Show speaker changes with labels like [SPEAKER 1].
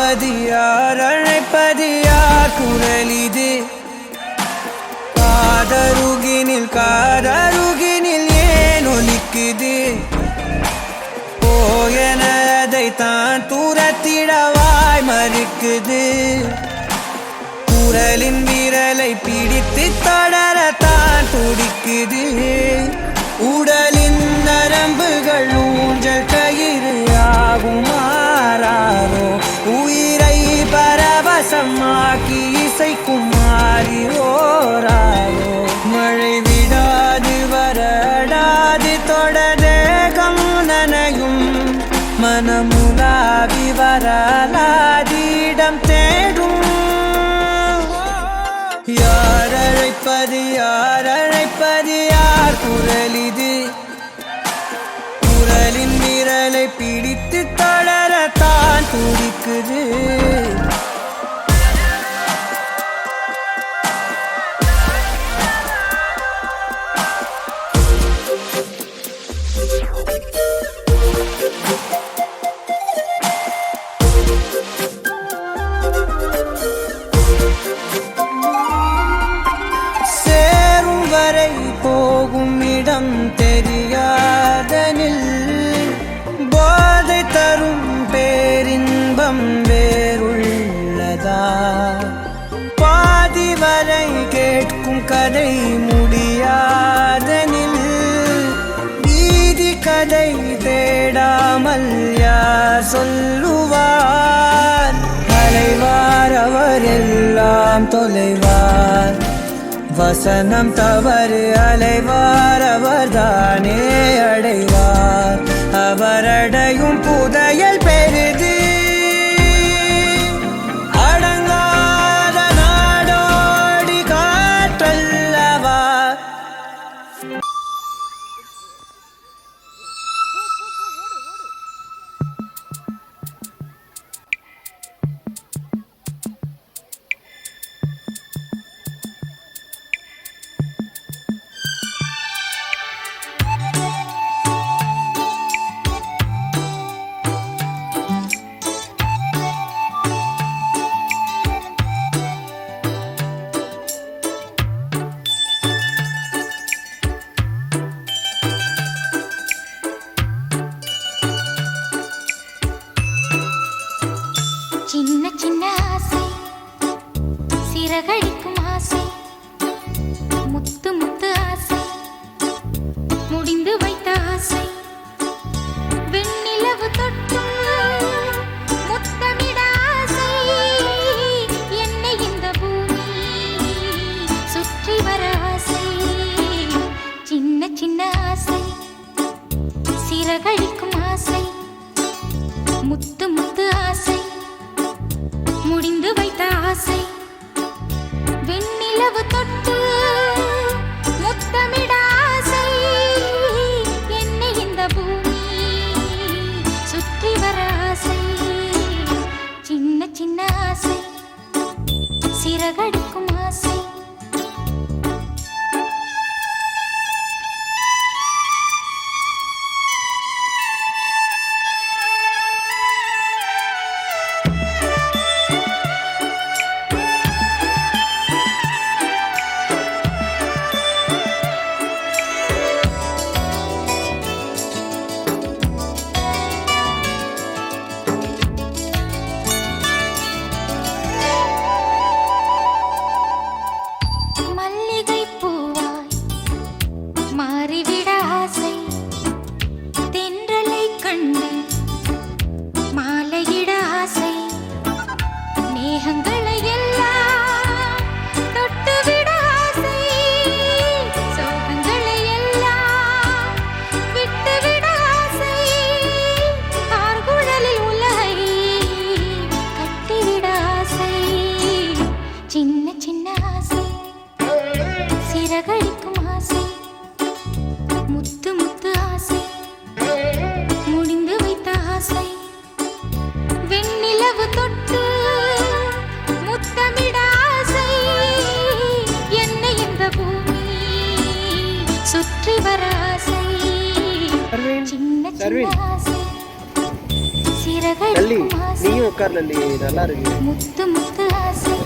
[SPEAKER 1] அழைப்பது யார் அழைப்பது யார் குரல் இது காதருகினில் ஏன் ஒலிக்குது போயனதை தான் தூரத்திடவாய் மறுக்குது குரலின் விரலை பிடித்து தொடரத்தான் துடிக்குது உடலின் நரம்புகள் ஊஞ்சல் கயிறு ஆகும் மாறாரோ உயிரை பரவசமாக்கி இசைக்கும் மாறி ஓராரோ மழை விடாது வரடாது தொடரேகம் நனையும் மனமுலாவி வரலாதிடம் தேடும் யார் அழைப்பது யார் குரல் இது குரலின் விரலை பிடித்து தொடரத்தான் துடிக்குது போகும் இடம் தெரியாதனில் போதை தரும் பேரின்பம் வேறுள்ளதா பாதி வரை கேட்கும் கதை முடியாதனில் வீதி கதை தேடாமல் யார் சொல்லுவார் அலைவார் அவர் எல்லாம் தொலைவார் வசனம் தவறு அலைவார் அவர்தானே அடைவார் அவரடையும் புதையல் பெரிது அடங்காத நாடோடி காற்றல்லவா
[SPEAKER 2] சின்ன சின்ன ஆசை சிறகடிக்கும் ஆசை முத்து முத்து ஆசை முடிந்து வைத்த ஆசை வெண்ணிலவு தொட்டு முத்தமிட ஆசை என்னை இந்த பூமி சுற்றி வர ஆசை சின்ன சின்ன ஆசை சிறகடிக்கும் ஆசை முத்து முத்து ஆசை முடிந்து வைத்த ஆசை வெண்ணிலவு தொட்டு முத்தமிட ஆசை என்னை இந்த பூமி சுற்றி வர ஆசை சின்ன சின்ன ஆசை சிறகடிக்கும் ஆசை
[SPEAKER 3] லல்லி
[SPEAKER 2] சிறகடிக்கும் ஆசை
[SPEAKER 3] நீயும் உட்கார் லல்லி, நல்லா இருக்கு.
[SPEAKER 2] முத்து முத்து ஆசை